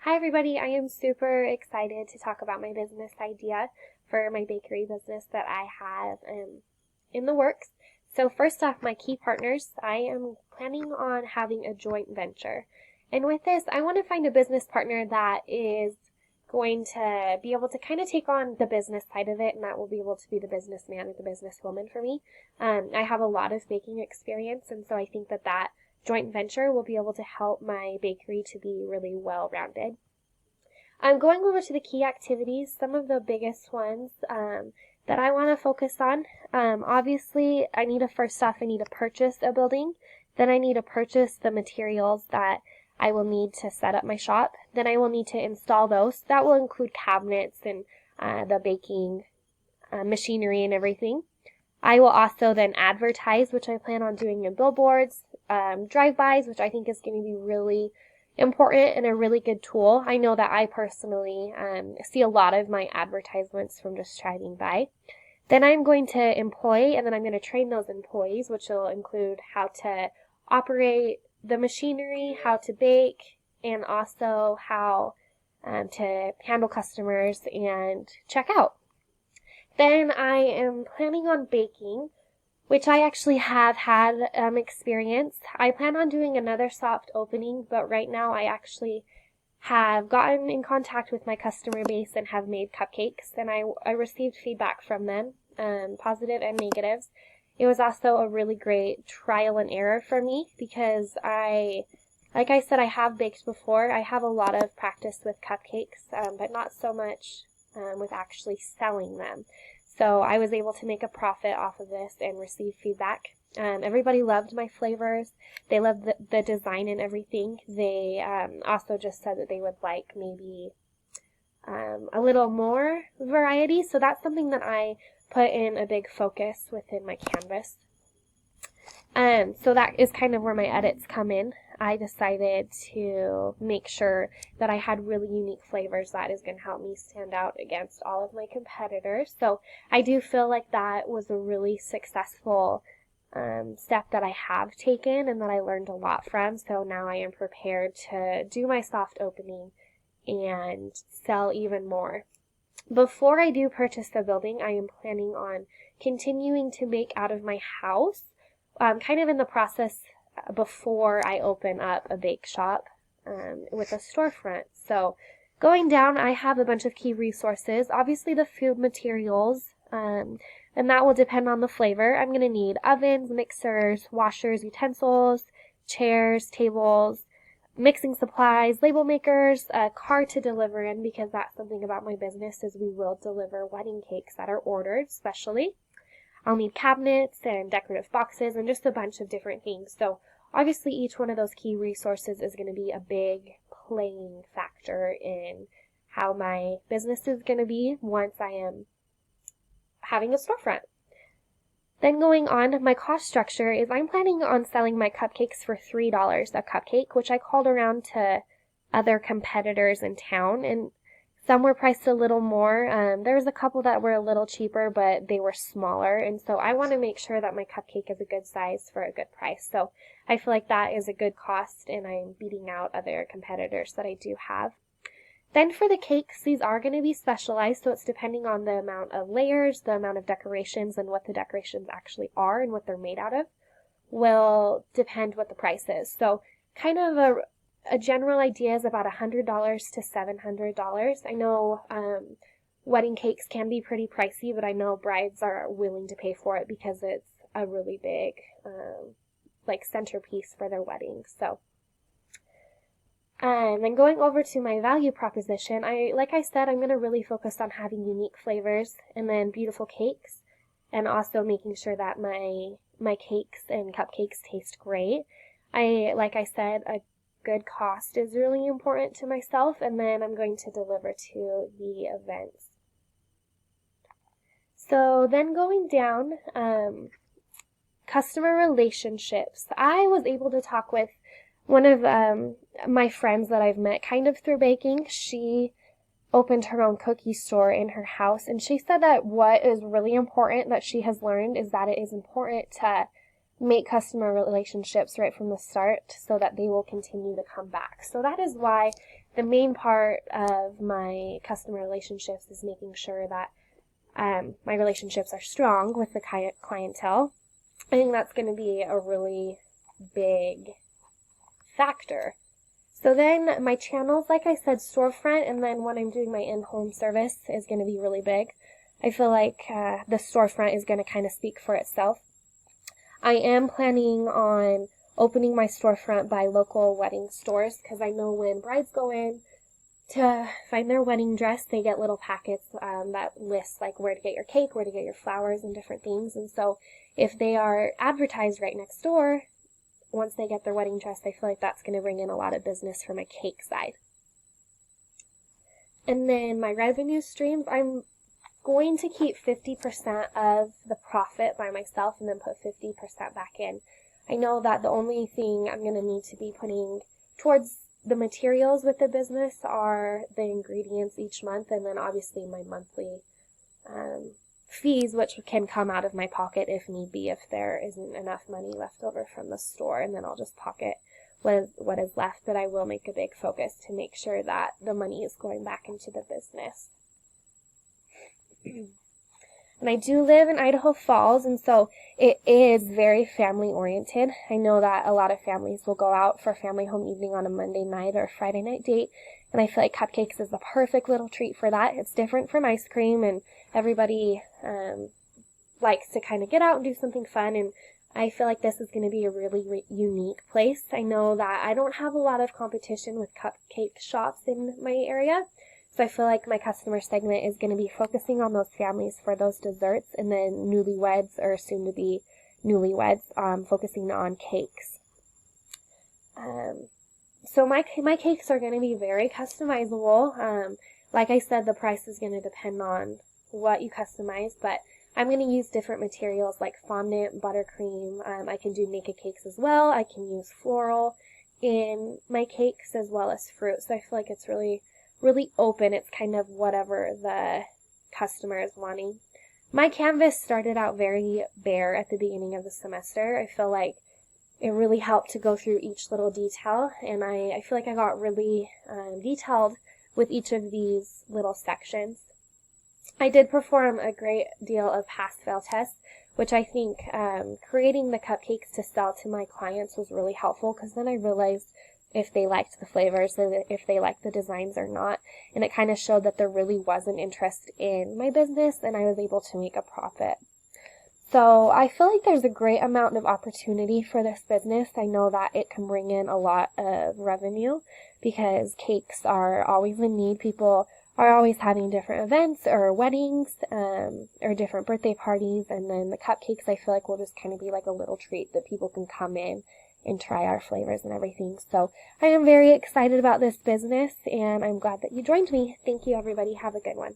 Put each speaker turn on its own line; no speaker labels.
Hi everybody, I am super excited to talk about my business idea for my bakery business that I have in the works. So first off, my key partners, I am planning on having a joint venture. And with this, I want to find a business partner that is going to be able to kind of take on the business side of it, and that will be able to be the businessman or the businesswoman for me. I have a lot of baking experience, and so I think that joint venture will be able to help my bakery to be really well-rounded. I'm going over to the key activities, some of the biggest ones that I want to focus on. Obviously, I need to purchase a building. Then I need to purchase the materials that I will need to set up my shop. Then I will need to install those. That will include cabinets and the baking machinery and everything. I will also then advertise, which I plan on doing in billboards, drive-bys, which I think is going to be really important and a really good tool. I know that I personally see a lot of my advertisements from just driving by. Then I'm going to employ, and then I'm going to train those employees, which will include how to operate the machinery, how to bake, and also how to handle customers and check out. Then I am planning on baking, which I actually have had experience. I plan on doing another soft opening, but right now I actually have gotten in contact with my customer base and have made cupcakes, and I received feedback from them, positive and negatives. It was also a really great trial and error for me because like I said, I have baked before. I have a lot of practice with cupcakes, but not so much with actually selling them. So I was able to make a profit off of this and receive feedback. Everybody loved my flavors. They loved the design and everything. They also just said that they would like maybe a little more variety. So that's something that I put in a big focus within my canvas. So that is kind of where my edits come in. I decided to make sure that I had really unique flavors that is going to help me stand out against all of my competitors. So I do feel like that was a really successful step that I have taken and that I learned a lot from. So now I am prepared to do my soft opening and sell even more. Before I do purchase the building, I am planning on continuing to make out of my house. Kind of in the process before I open up a bake shop with a storefront. So going down, I have a bunch of key resources. Obviously the food materials, and that will depend on the flavor. I'm going to need ovens, mixers, washers, utensils, chairs, tables, mixing supplies, label makers, a car to deliver in, because that's something about my business is we will deliver wedding cakes that are ordered specially. I'll need cabinets and decorative boxes and just a bunch of different things. So obviously each one of those key resources is going to be a big playing factor in how my business is going to be once I am having a storefront. Then going on, my cost structure is I'm planning on selling my cupcakes for $3 a cupcake, which I called around to other competitors in town, and some were priced a little more. There was a couple that were a little cheaper, but they were smaller. And so I want to make sure that my cupcake is a good size for a good price. So I feel like that is a good cost, and I'm beating out other competitors that I do have. Then for the cakes, these are going to be specialized. So it's depending on the amount of layers, the amount of decorations, and what the decorations actually are and what they're made out of will depend what the price is. So kind of a general idea is about $100 to $700. I know wedding cakes can be pretty pricey, but I know brides are willing to pay for it because it's a really big centerpiece for their wedding. So, and then going over to my value proposition, like I said, I'm going to really focus on having unique flavors and then beautiful cakes, and also making sure that my cakes and cupcakes taste great. Like I said, a good cost is really important to myself, and then I'm going to deliver to the events. So then going down, customer relationships. I was able to talk with one of my friends that I've met kind of through baking. She opened her own cookie store in her house, and she said that what is really important that she has learned is that it is important to make customer relationships right from the start so that they will continue to come back. So that is why the main part of my customer relationships is making sure that my relationships are strong with the clientele. I think that's going to be a really big factor. So then my channels, like I said, storefront, and then when I'm doing my in-home service is going to be really big. I feel like the storefront is going to kind of speak for itself. I am planning on opening my storefront by local wedding stores because I know when brides go in to find their wedding dress, they get little packets that list like where to get your cake, where to get your flowers, and different things. And so if they are advertised right next door, once they get their wedding dress, I feel like that's going to bring in a lot of business for my cake side. And then my revenue streams, I'm going to keep 50% of the profit by myself and then put 50% back in. I know that the only thing I'm going to need to be putting towards the materials with the business are the ingredients each month, and then obviously my monthly fees, which can come out of my pocket if need be, if there isn't enough money left over from the store, and then I'll just pocket what is left. But I will make a big focus to make sure that the money is going back into the business. And I do live in Idaho Falls, and so it is very family oriented. I know that a lot of families will go out for family home evening on a Monday night or Friday night date, and I feel like cupcakes is the perfect little treat for that. It's different from ice cream, and everybody likes to kind of get out and do something fun, and I feel like this is going to be a really unique place. I know that I don't have a lot of competition with cupcake shops in my area, so I feel like my customer segment is going to be focusing on those families for those desserts, and then newlyweds or soon-to-be newlyweds focusing on cakes. So my cakes are going to be very customizable. Like I said, the price is going to depend on what you customize, but I'm going to use different materials like fondant, buttercream. I can do naked cakes as well. I can use floral in my cakes as well as fruit. So I feel like it's really open. It's kind of whatever the customer is wanting. My canvas started out very bare at the beginning of the semester. I feel like it really helped to go through each little detail, and I feel like I got really detailed with each of these little sections. I did perform a great deal of pass-fail tests, which I think creating the cupcakes to sell to my clients was really helpful, because then I realized if they liked the flavors, or if they liked the designs or not, and it kind of showed that there really was an interest in my business, and I was able to make a profit. So I feel like there's a great amount of opportunity for this business. I know that it can bring in a lot of revenue because cakes are always in need. People are always having different events or weddings or different birthday parties, and then the cupcakes I feel like will just kind of be like a little treat that people can come in and try our flavors and everything. So I am very excited about this business, and I'm glad that you joined me. Thank you, everybody. Have a good one.